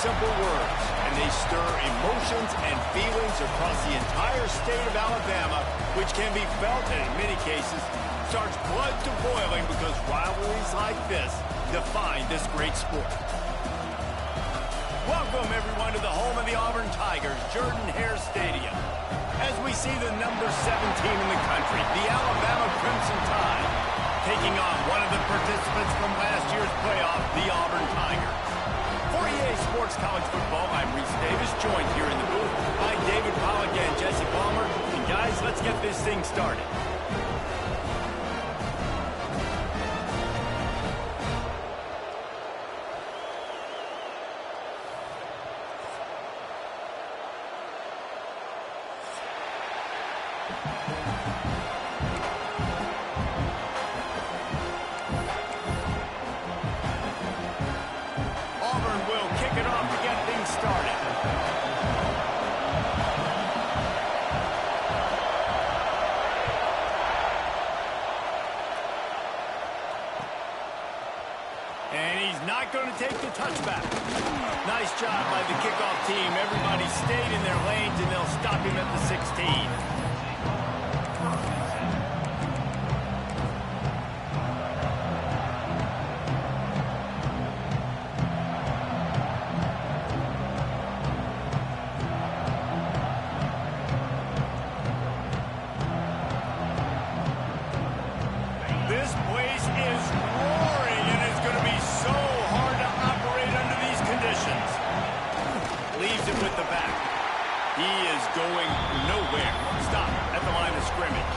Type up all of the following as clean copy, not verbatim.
simple words, and they stir emotions and feelings across the entire state of Alabama, which can be felt and in many cases starts blood to boiling because rivalries like this define this great sport. Welcome, everyone, to the home of the Auburn Tigers, Jordan-Hare Stadium. As we see the number 17 in the country, the Alabama Crimson Tide, taking on one of the participants from last year's playoff, the Auburn Tigers. For EA Sports College Football, I'm Reese Davis, joined here in the booth by David Pollack and Jesse Palmer. And guys, let's get this thing started. Auburn will kick it off to get things started. And he's not going to take the touchback. Nice job by the kickoff team. Everybody stayed in their lanes, and they'll stop him at the 16. This place is roaring, and it's going to be so hard to operate under these conditions. Leaves it with the back. He is going nowhere. Stop at the line of scrimmage.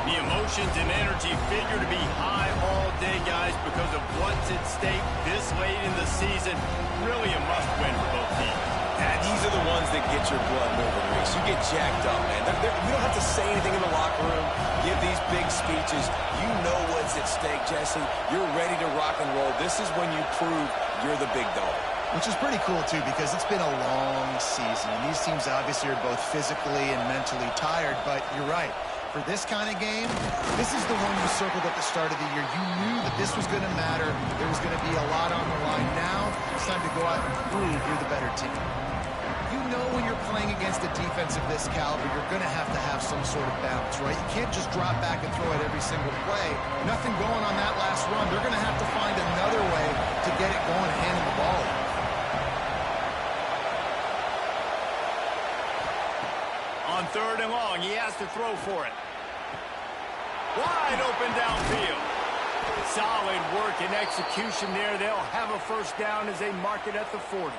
The emotions and energy figure to be high all day, guys, because of what's at stake this late in the season. Really a must-win for both teams. Yeah, these are the ones that get your blood moving, Reese. You get jacked up, man. You don't have to say anything in the locker room, give these big speeches. You know what's at stake, Jesse. You're ready to rock and roll. This is when you prove you're the big dog. Which is pretty cool, too, because it's been a long season. And these teams obviously are both physically and mentally tired, but you're right. For this kind of game, this is the one you circled at the start of the year. You knew that this was going to matter. There was going to be a lot on the line. Now it's time to go out and prove you're the better team. You know when you're playing against a defense of this caliber, you're going to have some sort of balance, right? You can't just drop back and throw it every single play. Nothing going on that last run. They're going to have to find another way to get it going and handing the ball off. On 3rd and long, he has to throw for it. Wide open downfield. Solid work and execution there. They'll have a first down as they mark it at the 40.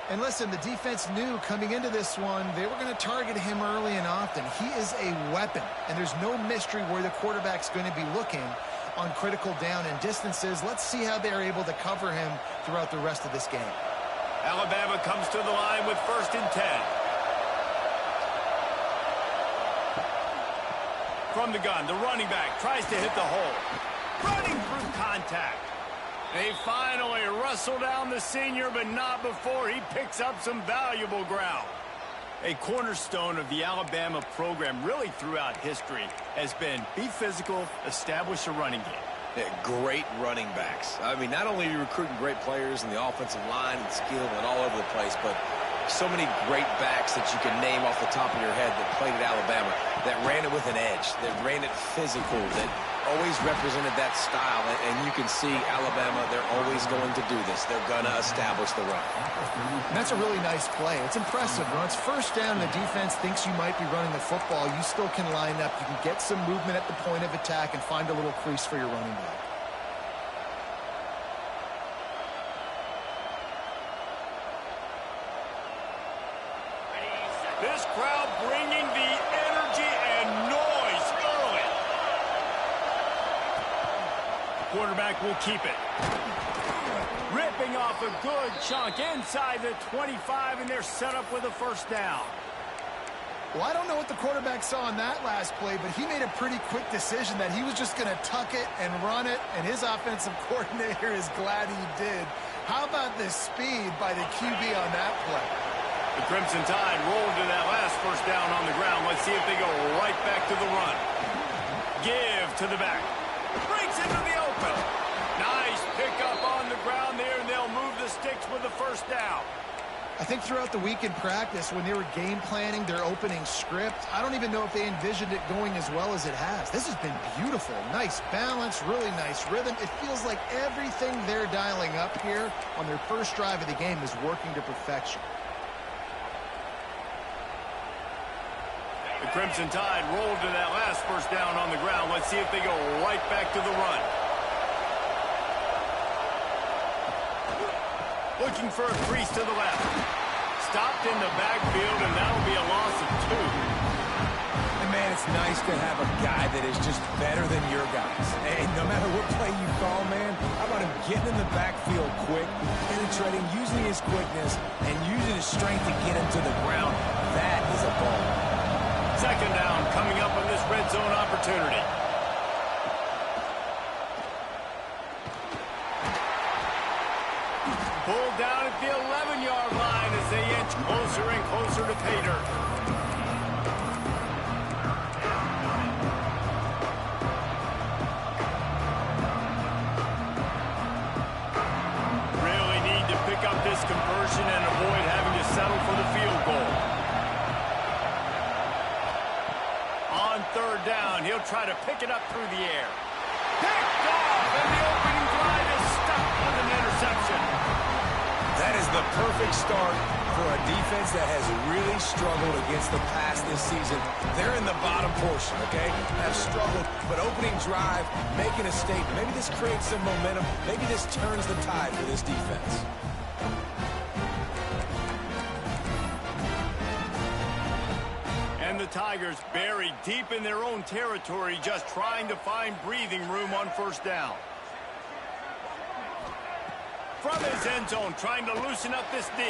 And listen, the defense knew coming into this one, they were going to target him early and often. He is a weapon, and there's no mystery where the quarterback's going to be looking on critical down and distances. Let's see how they're able to cover him throughout the rest of this game. Alabama comes to the line with 1st and 10. From the gun, the running back tries to hit the hole. Running through contact. They finally wrestle down the senior, but not before he picks up some valuable ground. A cornerstone of the Alabama program really throughout history has been be physical, establish a running game. Yeah, great running backs. I mean, not only are you recruiting great players in the offensive line and skill and all over the place, but so many great backs that you can name off the top of your head that played at Alabama, that ran it with an edge, that ran it physical, that always represented that style. And you can see Alabama, they're always going to do this. They're going to establish the run. And that's a really nice play. It's impressive. When it's 1st down and the defense thinks you might be running the football, you still can line up. You can get some movement at the point of attack and find a little crease for your running back. This crowd bringing the energy and noise early. Quarterback will keep it. Ripping off a good chunk inside the 25, and they're set up with a 1st down. Well, I don't know what the quarterback saw on that last play, but he made a pretty quick decision that he was just going to tuck it and run it, and his offensive coordinator is glad he did. How about the speed by the QB on that play? The Crimson Tide rolled to that last 1st down on the ground. Let's see if they go right back to the run. Give to the back. Breaks into the open. Nice pickup on the ground there, and they'll move the sticks with the first down. I think throughout the week in practice, when they were game planning their opening script, I don't even know if they envisioned it going as well as it has. This has been beautiful. Nice balance, really nice rhythm. It feels like everything they're dialing up here on their first drive of the game is working to perfection. The Crimson Tide rolled to that last first down on the ground. Let's see if they go right back to the run. Looking for a crease to the left. Stopped in the backfield, and that'll be a loss of 2. And man, it's nice to have a guy that is just better than your guys. Hey, no matter what play you call, man, how about him getting in the backfield quick, penetrating, using his quickness, and using his strength to get him to the ground. That is a ball. Second down coming up on this red zone opportunity. Pulled down at the 11-yard line as they inch closer and closer to pay dirt. Really need to pick up this conversion and avoid having to settle for the field goal. On third down, he'll try to pick it up through the air. Picked off, and the opening drive is stopped with an interception. That is the perfect start for a defense that has really struggled against the pass this season. They're in the bottom portion, okay? Have struggled, but opening drive, making a statement. Maybe this creates some momentum. Maybe this turns the tide for this defense. And the Tigers buried deep in their own territory, just trying to find breathing room on first down. From his end zone, trying to loosen up this D.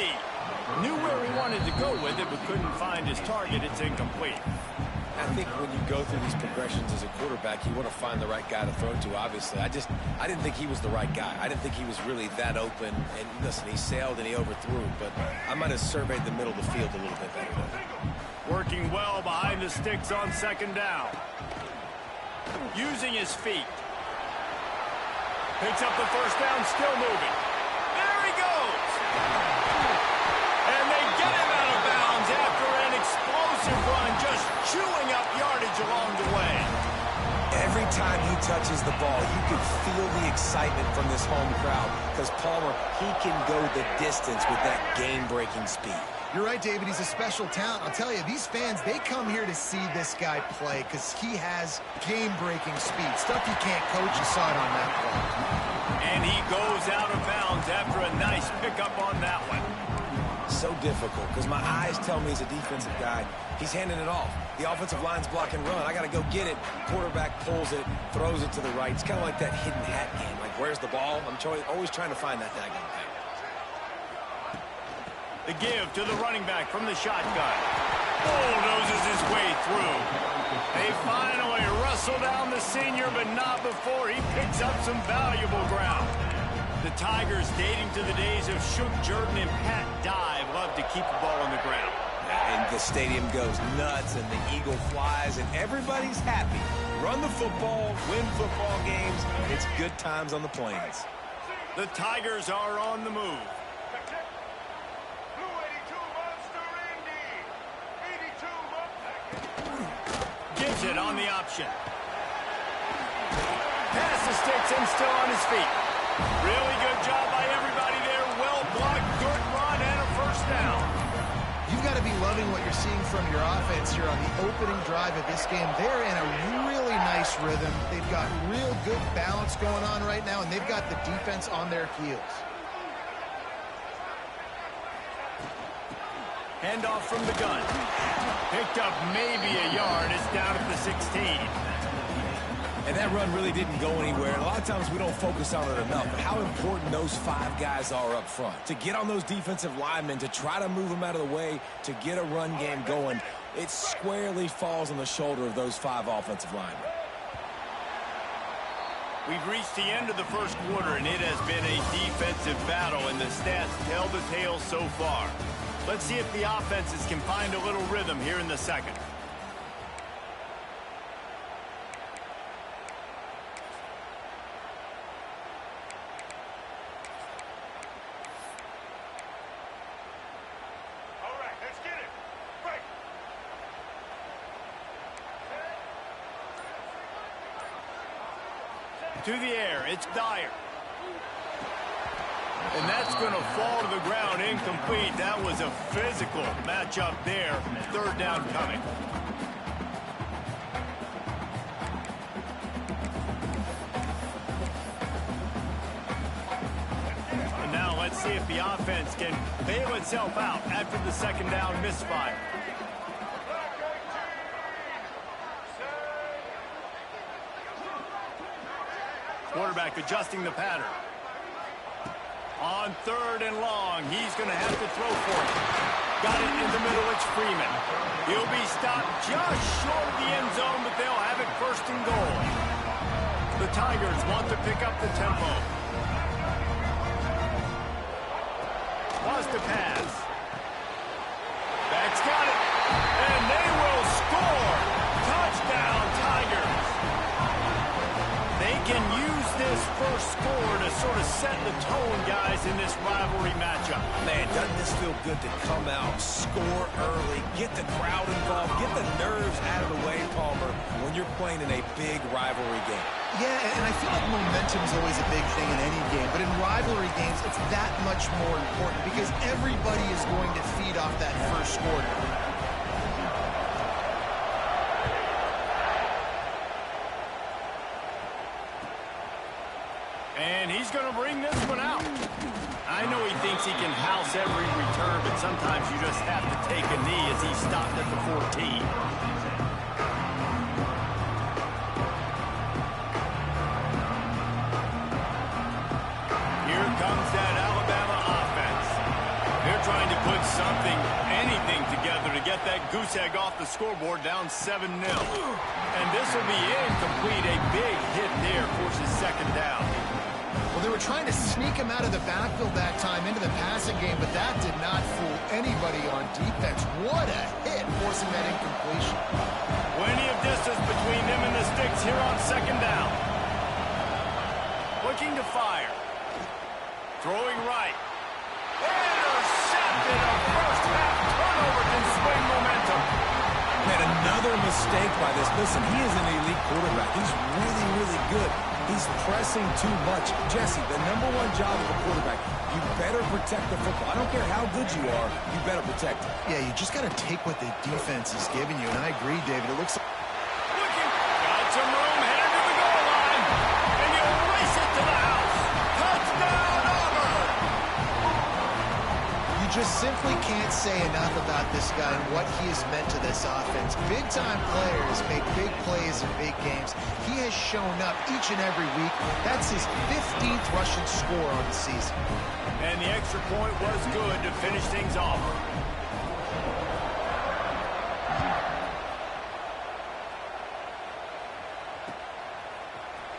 Knew where he wanted to go with it, but couldn't find his target. It's incomplete. I think when you go through these progressions as a quarterback, you want to find the right guy to throw to, obviously. I didn't think he was the right guy. I didn't think he was really that open. And listen, he sailed and he overthrew, but I might have surveyed the middle of the field a little bit better. Working well behind the sticks on second down. Using his feet. Picks up the first down, still moving. There he goes! And they get him out of bounds after an explosive run, just chewing up yardage along the way. Every time he touches the ball, you can feel the excitement from this home crowd because Palmer, he can go the distance with that game-breaking speed. You're right, David. He's a special talent. I'll tell you, these fans, they come here to see this guy play because he has game-breaking speed. Stuff you can't coach. You saw it on that play. And he goes out of bounds after a nice pickup on that one. So difficult because my eyes tell me he's a defensive guy. He's handing it off. The offensive line's block and run. I got to go get it. Quarterback pulls it, throws it to the right. It's kind of like that hidden hat game. Like, where's the ball? I'm always trying to find that daggone thing. The give to the running back from the shotgun. Bulldozes his way through. They finally wrestle down the senior, but not before he picks up some valuable ground. The Tigers, dating to the days of Shook Jordan and Pat Dye, love to keep the ball on the ground. And the stadium goes nuts, and the eagle flies, and everybody's happy. Run the football, win football games. It's good times on the plains. The Tigers are on the move. Gives it on the option. Past the sticks and still on his feet. Really good job by everybody there. Well blocked, good run, and a first down. You've got to be loving what you're seeing from your offense here on the opening drive of this game. They're in a really nice rhythm. They've got real good balance going on right now, and they've got the defense on their heels. Handoff from the gun. Picked up maybe a yard. It's down at the 16. And that run really didn't go anywhere. And a lot of times we don't focus on it enough. But how important those 5 guys are up front. To get on those defensive linemen, to try to move them out of the way, to get a run game going, it squarely falls on the shoulder of those 5 offensive linemen. We've reached the end of the first quarter, and it has been a defensive battle, and the stats tell the tale so far. Let's see if the offenses can find a little rhythm here in the second. To the air, it's Dyer. And that's going to fall to the ground incomplete. That was a physical matchup there. Third down coming. And now let's see if the offense can bail itself out after the second down misfire. Quarterback adjusting the pattern. On third and long, he's going to have to throw for it. Got it in the middle, it's Freeman. He'll be stopped just short of the end zone, but they'll have it first and goal. The Tigers want to pick up the tempo. Wants to pass. That's got it. And they will score. Touchdown, Tigers. They can use this first score to sort of set the tone, guys, in this rivalry matchup. Man, doesn't this feel good to come out, score early, get the crowd involved, get the nerves out of the way, Palmer, when you're playing in a big rivalry game. Yeah, and I feel like momentum is always a big thing in any game, but in rivalry games, it's that much more important because everybody is going to feed off that first quarter. And he's going to bring this one out. I know he thinks he can house every return, but sometimes you just have to take a knee as he stopped at the 14. Here comes that Alabama offense. They're trying to put something, anything together to get that goose egg off the scoreboard down 7-0. And this will be incomplete. A big hit there forces second down. Well, they were trying to sneak him out of the backfield that time into the passing game, but that did not fool anybody on defense. What a hit, forcing that incompletion. Plenty of distance between them and the sticks here on second down. Looking to fire. Throwing right. Intercepted. A first half turnover can swing momentum. Man, another mistake by this. Listen, he is an elite quarterback. He's really, really good. He's pressing too much. Jesse, the #1 job of a quarterback, you better protect the football. I don't care how good you are, you better protect it. Yeah, you just got to take what the defense is giving you, and I agree, David. It looks like... Got some room, headed to the goal line, and you'll race it to the house. Touchdown, Auburn! You just simply can't say enough about this guy and what he has meant to this offense. Big-time players make big plays in big games. He has shown up each and every week. That's his 15th rushing score on the season. And the extra point was good to finish things off.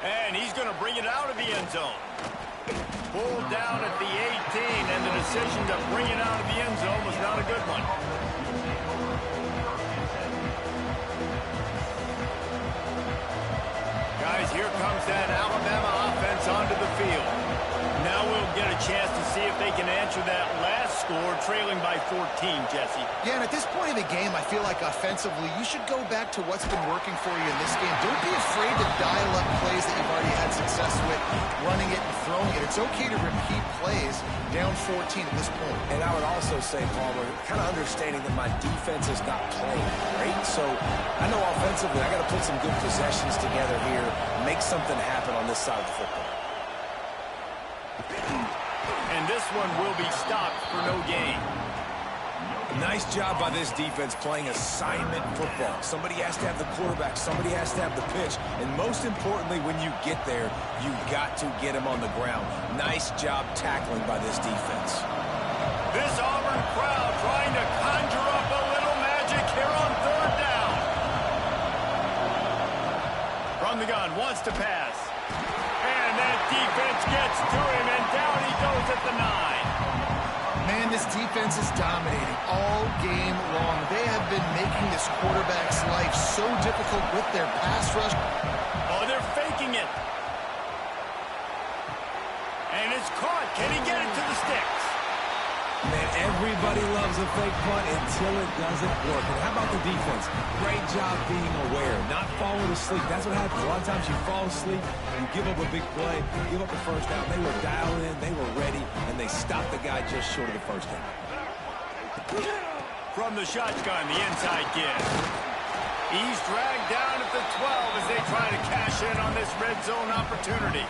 And he's going to bring it out of the end zone. Pulled down at the 18, and the decision to bring it out of the end zone was not a good one. Guys, here comes that Alabama offense onto the field. Now we'll get a chance to see if they can answer that last score, trailing by 14, Jesse. Yeah, and at this point in the game, I feel like offensively, you should go back to what's been working for you in this game. Don't be afraid to dial up plays that you've already had success with, running it and throwing it. It's okay to repeat plays down 14 at this point. And I would also say, Palmer, kind of understanding that my defense is not playing great. So I know offensively I got to put some good possessions together here, make something happen on this side of the football. And this one will be stopped for no gain. Nice job by this defense playing assignment football. Somebody has to have the quarterback. Somebody has to have the pitch. And most importantly, when you get there, you've got to get him on the ground. Nice job tackling by this defense. This Auburn crowd trying to conjure up a little magic here on third down. From the gun, wants to pass. And that defense gets to him, and down he goes at the 9. Man, this defense is dominating all game long. They have been making this quarterback's life so difficult with their pass rush. Oh, they're faking it. And it's caught. Can he get it to the sticks? Man, everybody loves a fake punt until it doesn't work. And how about the defense? Great job being aware, not falling asleep. That's what happens. A lot of times you fall asleep, you give up a big play, give up the first down. They were dialed in, they were ready, and they stopped the guy just short of the first down. From the shotgun, the inside give. He's dragged down at the 12 as they try to cash in on this red zone opportunity.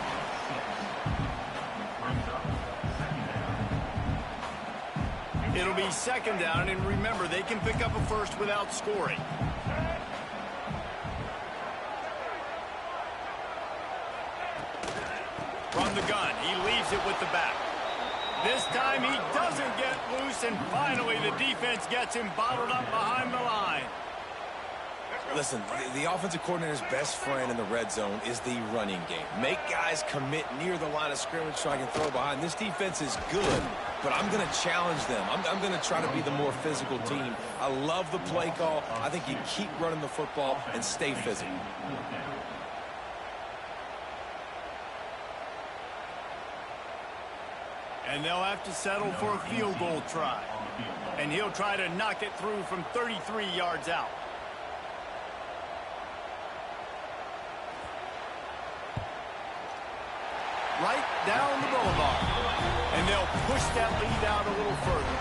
It'll be second down, and remember, they can pick up a first without scoring. From the gun, he leaves it with the back. This time he doesn't get loose, and finally the defense gets him bottled up behind the line. Listen, the offensive coordinator's best friend in the red zone is the running game. Make guys commit near the line of scrimmage so I can throw behind. This defense is good, but I'm going to challenge them. I'm going to try to be the more physical team. I love the play call. I think you keep running the football and stay physical. And they'll have to settle for a field goal try. And he'll try to knock it through from 33 yards out. Right down the boulevard. And they'll push that lead out a little further.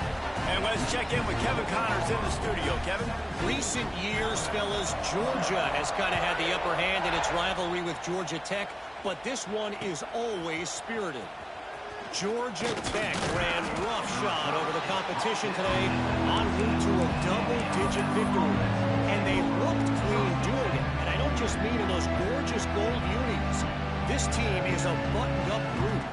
And let's check in with Kevin Connors in the studio. Kevin? Recent years, fellas, Georgia has kind of had the upper hand in its rivalry with Georgia Tech, but this one is always spirited. Georgia Tech ran roughshod over the competition today en route to a double-digit victory. And they looked clean doing it. And I don't just mean in those gorgeous gold unis. This team is a buttoned-up group.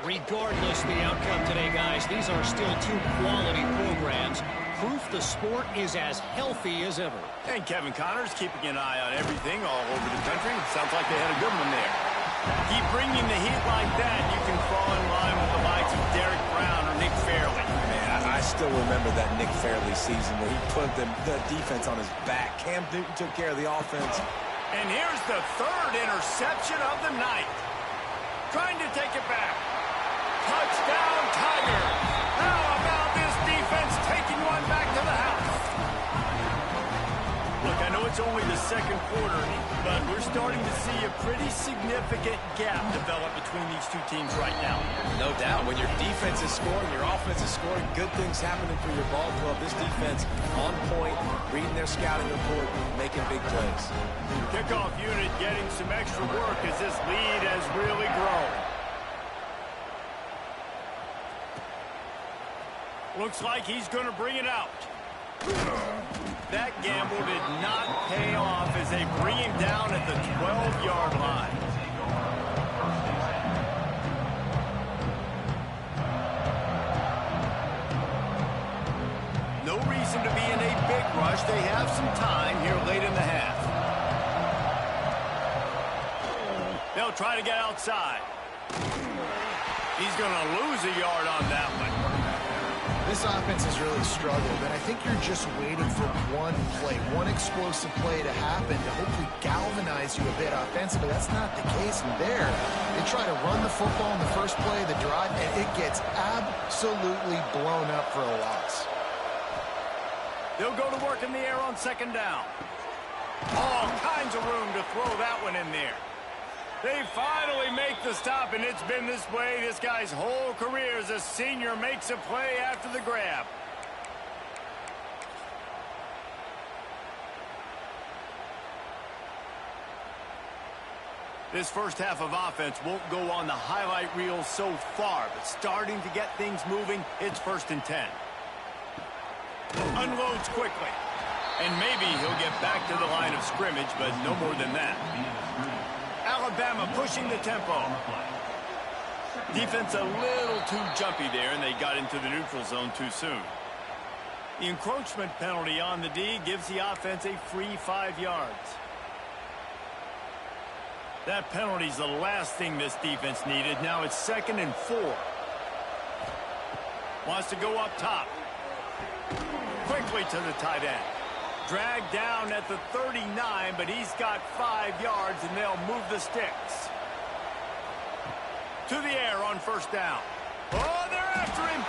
Regardless the outcome today, guys, these are still two quality programs. Proof the sport is as healthy as ever. And Kevin Connors keeping an eye on everything all over the country. Sounds like they had a good one there. Keep bringing the heat like that, you can fall in line with the likes of Derek Brown or Nick Fairley. Man, I still remember that Nick Fairley season where he put the defense on his back. Cam Newton took care of the offense. And here's the third interception of the night. Trying to take it back. Touchdown, Tigers. How about this defense taking one back to the house? Look, I know it's only the second quarter, but we're starting to see a pretty significant gap develop between these two teams right now. No doubt. When your defense is scoring, your offense is scoring, good things happening for your ball club. This defense on point, reading their scouting report, making big plays. Kickoff unit getting some extra work as this lead has really grown. Looks like he's going to bring it out. That gamble did not pay off as they bring him down at the 12-yard line. No reason to be in a big rush. They have some time here late in the half. They'll try to get outside. He's going to lose a yard on that one. This offense has really struggled, and I think you're just waiting for one play, one explosive play to happen to hopefully galvanize you a bit offensively. That's not the case in there. They try to run the football in the first play of the drive, and it gets absolutely blown up for a loss. They'll go to work in the air on second down. All kinds of room to throw that one in there. They finally make the stop, and it's been this way this guy's whole career as a senior makes a play after the grab. This first half of offense won't go on the highlight reel so far, but starting to get things moving, it's 1st and 10. Unloads quickly, and maybe he'll get back to the line of scrimmage, but no more than that. Alabama pushing the tempo. Defense a little too jumpy there, and they got into the neutral zone too soon. The encroachment penalty on the D gives the offense a free 5 yards. That penalty's the last thing this defense needed. Now it's 2nd and 4. Wants to go up top. Quickly to the tight end. Dragged down at the 39, but he's got 5 yards, and they'll move the sticks. To the air on 1st down. Oh, they're after him.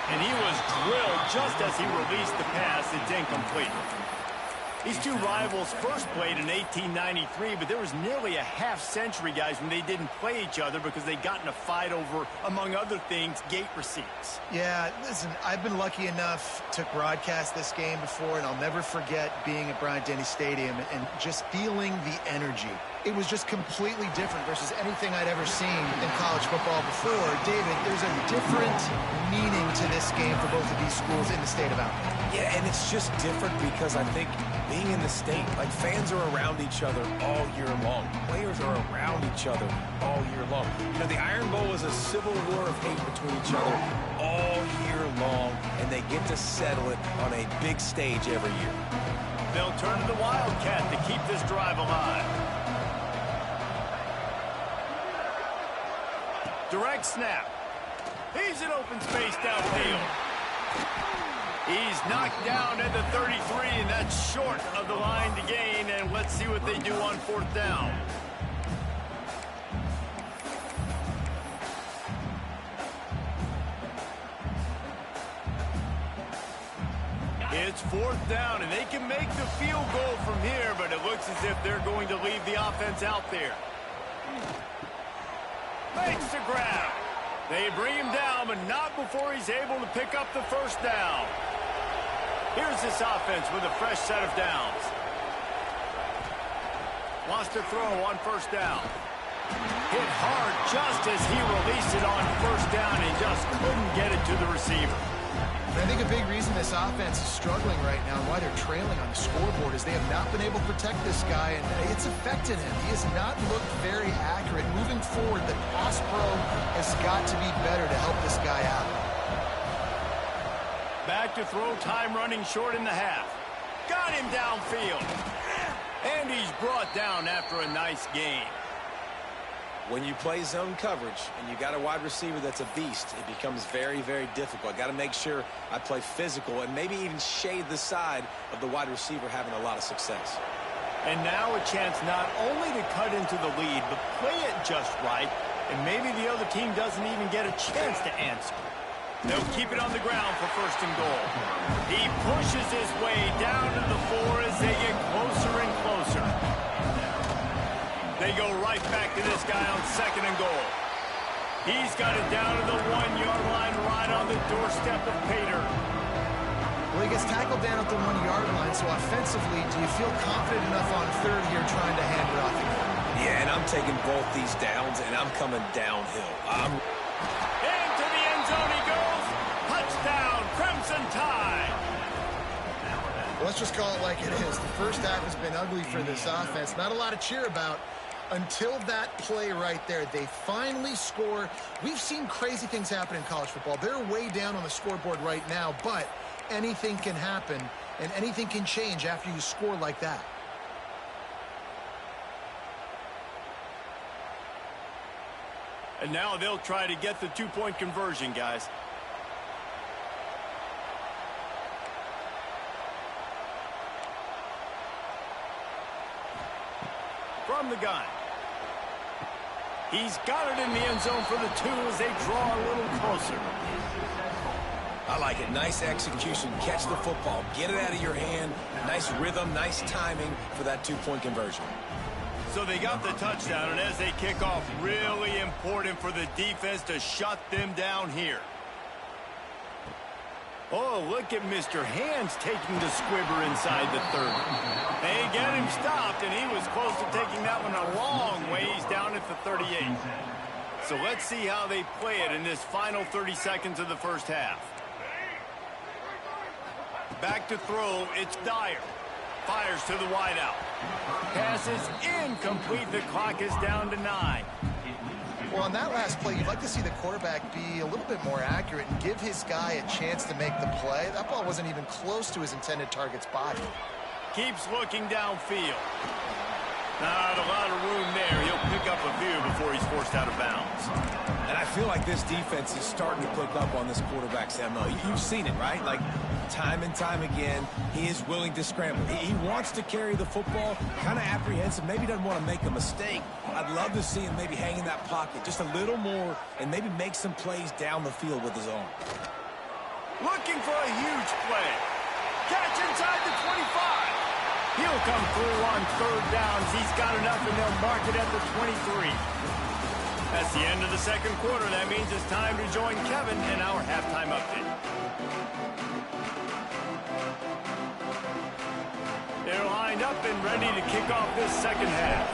And he was drilled just as he released the pass. It's incomplete. These two rivals first played in 1893, but there was nearly a half-century, guys, when they didn't play each other because they got in a fight over, among other things, gate receipts. Yeah, listen, I've been lucky enough to broadcast this game before, and I'll never forget being at Bryant-Denny Stadium and just feeling the energy. It was just completely different versus anything I'd ever seen in college football before. David, there's a different meaning to this game for both of these schools in the state of Auburn. Yeah, and it's just different because I think being in the state, like fans are around each other all year long. Players are around each other all year long. You know, the Iron Bowl is a civil war of hate between each other all year long, and they get to settle it on a big stage every year. They'll turn to the Wildcat to keep this drive alive. Direct snap. He's in open space downfield. He's knocked down at the 33, and that's short of the line to gain. And let's see what they do on fourth down. It's fourth down, and they can make the field goal from here, but it looks as if they're going to leave the offense out there. Makes the grab. They bring him down, but not before he's able to pick up the first down. Here's this offense with a fresh set of downs. Wants to throw on first down. Hit hard just as he released it on first down. He just couldn't get it to the receiver. And I think a big reason this offense is struggling right now and why they're trailing on the scoreboard is they have not been able to protect this guy, and it's affected him. He has not looked very accurate. Moving forward, the pass pro has got to be better to help this guy out. Back to throw, time running short in the half. Got him downfield. And he's brought down after a nice gain. When you play zone coverage and you got a wide receiver that's a beast, it becomes very, very difficult. I got to make sure I play physical and maybe even shade the side of the wide receiver having a lot of success. And now a chance not only to cut into the lead, but play it just right, and maybe the other team doesn't even get a chance to answer. They'll keep it on the ground for first and goal. He pushes his way down to the 4 as they get closer and closer. They go right back to this guy on second and goal. He's got it down to the 1-yard line right on the doorstep of Pater. Well, he gets tackled down at the 1-yard line, so offensively, do you feel confident enough on third here trying to hand it off again? Yeah, and I'm taking both these downs, and I'm coming downhill. Into the end zone he goes. Touchdown, Crimson Tide. Well, let's just call it like it is. The first half has been ugly for this offense. Not a lot to cheer about until that play right there. They finally score. We've seen crazy things happen in college football. They're way down on the scoreboard right now, but anything can happen, and anything can change after you score like that. And now they'll try to get the two-point conversion, guys. From the gun. He's got it in the end zone for the 2 as they draw a little closer. I like it. Nice execution. Catch the football. Get it out of your hand. Nice rhythm, nice timing for that two-point conversion. So they got the touchdown, and as they kick off, really important for the defense to shut them down here. Oh, look at Mr. Hands taking the squibber inside the 30. They get him stopped, and he was close to taking that one a long ways down at the 38. So let's see how they play it in this final 30 seconds of the first half. Back to throw, it's Dyer. Fires to the wideout. Pass is incomplete. The clock is down to 9. Well, on that last play, you'd like to see the quarterback be a little bit more accurate and give his guy a chance to make the play. That ball wasn't even close to his intended target's body. Keeps looking downfield. Not a lot of room there. He'll pick up a few before he's forced out of bounds. And I feel like this defense is starting to pick up on this quarterback's MO. You've seen it, right? Like, time and time again, he is willing to scramble. He wants to carry the football, kind of apprehensive, maybe doesn't want to make a mistake. I'd love to see him maybe hang in that pocket just a little more and maybe make some plays down the field with his own. Looking for a huge play. Catch inside the 25. He'll come through on third downs. He's got enough, and they'll mark it at the 23. That's the end of the second quarter. That means it's time to join Kevin in our halftime update. They're lined up and ready to kick off this second half.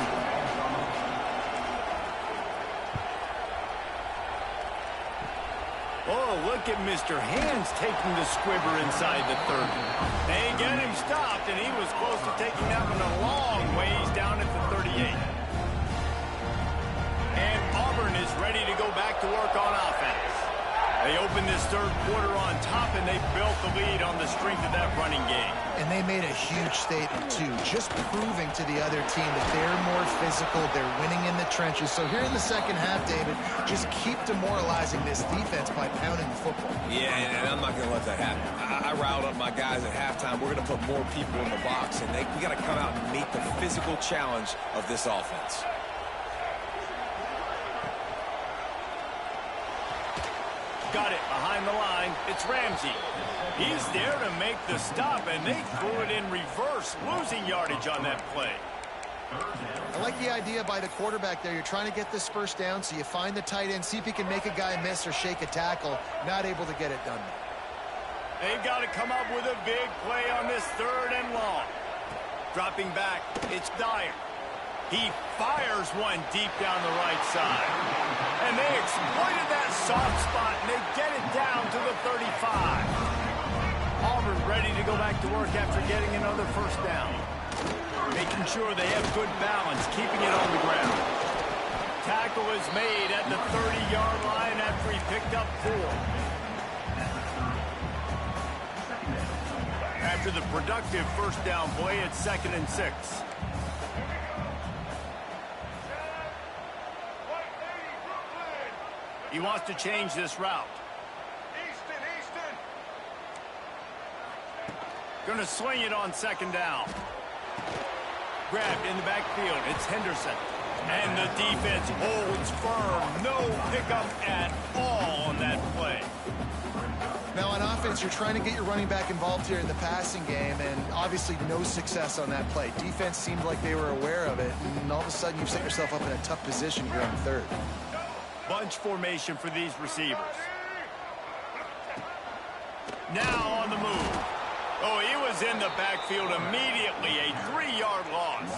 Oh, look at Mr. Hands taking the squibber inside the 30. They get him stopped, and he was close to taking that one a long ways down at the 38. And Auburn is ready to go back to work on offense. They opened this third quarter on top, and they built the lead on the strength of that running game. And they made a huge statement, too, just proving to the other team that they're more physical, they're winning in the trenches. So here in the second half, David, just keep demoralizing this defense by pounding the football. Yeah, and I'm not going to let that happen. I riled up my guys at halftime. We're going to put more people in the box, and we got to come out and meet the physical challenge of this offense. Got it behind the line. It's Ramsey. He's there to make the stop, and they threw it in reverse, losing yardage on that play. I like the idea by the quarterback there. You're trying to get this first down, so you find the tight end, see if he can make a guy miss or shake a tackle. Not able to get it done. They've got to come up with a big play on this third and long. Dropping back, it's Dyer. He fires one deep down the right side. And they exploited that soft spot, and they get it down to the 35. Auburn ready to go back to work after getting another first down. Making sure they have good balance, keeping it on the ground. Tackle is made at the 30-yard line after he picked up 4. After the productive first down play, it's 2nd and 6. He wants to change this route. Easton. Gonna swing it on 2nd down. Grabbed in the backfield. It's Henderson. And the defense holds firm. No pickup at all on that play. Now on offense, you're trying to get your running back involved here in the passing game, and obviously no success on that play. Defense seemed like they were aware of it, and all of a sudden you've set yourself up in a tough position here on third. Bunch formation for these receivers. Now on the move. Oh, he was in the backfield immediately. A 3-yard loss.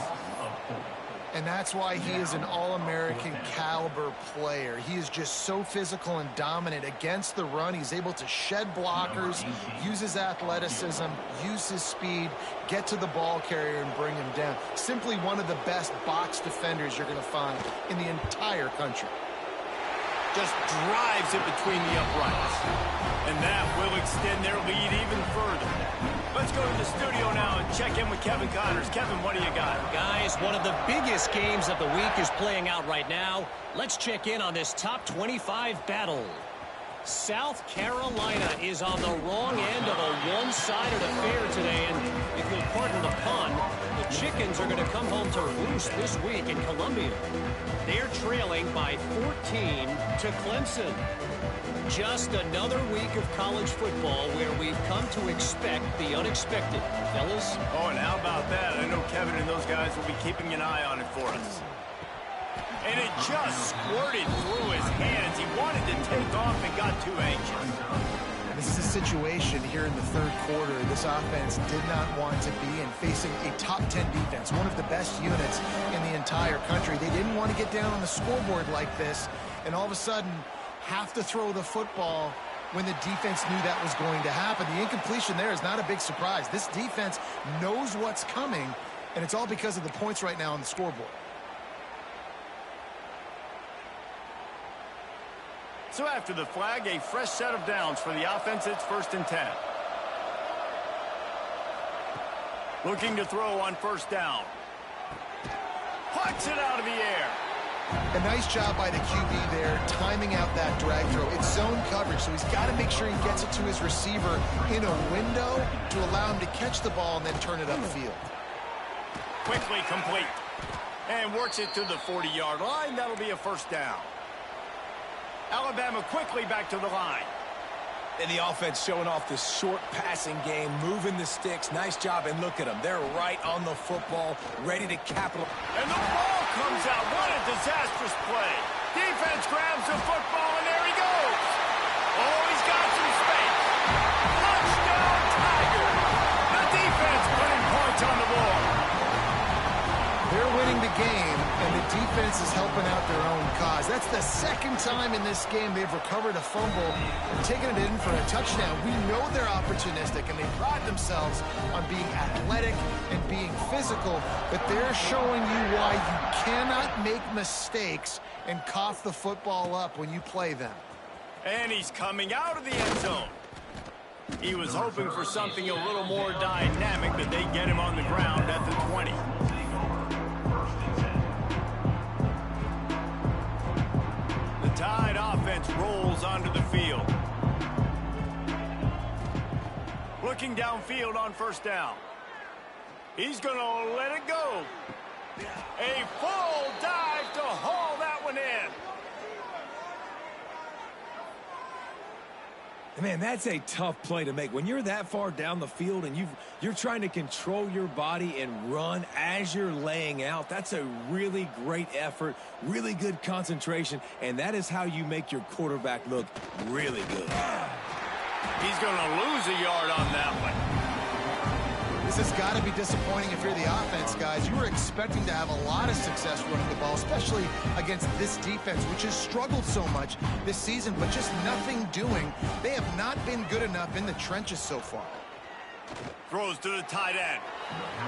And that's why he is an All-American caliber player. He is just so physical and dominant against the run. He's able to shed blockers, use his athleticism, use his speed, get to the ball carrier and bring him down. Simply one of the best box defenders you're going to find in the entire country. Just drives it between the uprights. And that will extend their lead even further. Let's go to the studio now and check in with Kevin Connors. Kevin, what do you got? Guys, one of the biggest games of the week is playing out right now. Let's check in on this top 25 battle. South Carolina is on the wrong end of a one-sided affair today, and if you'll pardon the pun, the Chickens are going to come home to roost this week in Columbia. They're trailing by 14 to Clemson. Just another week of college football where we've come to expect the unexpected, fellas. Oh, and how about that? I know Kevin and those guys will be keeping an eye on it for us. And it just squirted through his hands. He wanted to take off and got too anxious. This is a situation here in the third quarter this offense did not want to be in, facing a top 10 defense, one of the best units in the entire country. They didn't want to get down on the scoreboard like this, and all of a sudden have to throw the football when the defense knew that was going to happen. The incompletion there is not a big surprise. This defense knows what's coming, and it's all because of the points right now on the scoreboard. So after the flag, a fresh set of downs for the offense. It's 1st and 10. Looking to throw on 1st down. Puts it out of the air. A nice job by the QB there, timing out that drag throw. It's zone coverage, so he's got to make sure he gets it to his receiver in a window to allow him to catch the ball and then turn it upfield. Quickly complete. And works it to the 40-yard line. That'll be a 1st down. Alabama quickly back to the line. And the offense showing off this short passing game, moving the sticks. Nice job, and look at them. They're right on the football, ready to capitalize. And the ball comes out. What a disastrous play. Defense grabs the football, and there he goes. Oh, he's got some space. Touchdown, Tiger. The defense putting points on the board. They're winning the game, and the defense is helping out their own cause. That's the second time in this game they've recovered a fumble and taken it in for a touchdown. We know they're opportunistic, and they pride themselves on being athletic and being physical, but they're showing you why you cannot make mistakes and cough the football up when you play them. And he's coming out of the end zone. He was hoping for something a little more dynamic, but they get him on the ground at the 20. Tide offense rolls onto the field. Looking downfield on first down. He's going to let it go. A full dive to haul that one in. Man, that's a tough play to make. When you're that far down the field and you're trying to control your body and run as you're laying out, that's a really great effort, really good concentration, and that is how you make your quarterback look really good. He's going to lose a yard on that one. This has got to be disappointing if you're the offense, guys. You were expecting to have a lot of success running the ball, especially against this defense, which has struggled so much this season, but just nothing doing. They have not been good enough in the trenches so far. Throws to the tight end.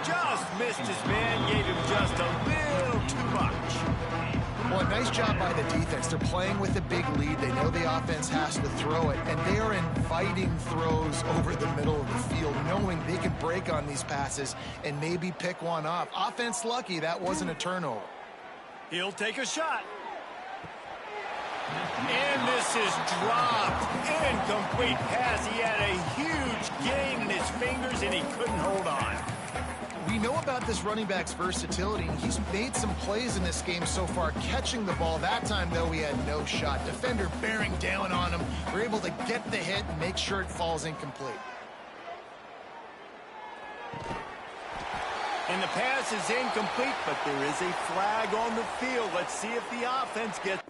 Just missed his man, gave him just a little too much. Well, a nice job by the defense. They're playing with a big lead. They know the offense has to throw it, and they are inviting throws over the middle of the field, knowing they can break on these passes and maybe pick one off. Offense lucky that wasn't a turnover. He'll take a shot. And this is dropped. Incomplete pass. He had a huge gain in his fingers, and he couldn't hold on. We know about this running back's versatility. He's made some plays in this game so far, catching the ball. That time, though, he had no shot. Defender bearing down on him. We're able to get the hit and make sure it falls incomplete. And the pass is incomplete, but there is a flag on the field. Let's see if the offense gets...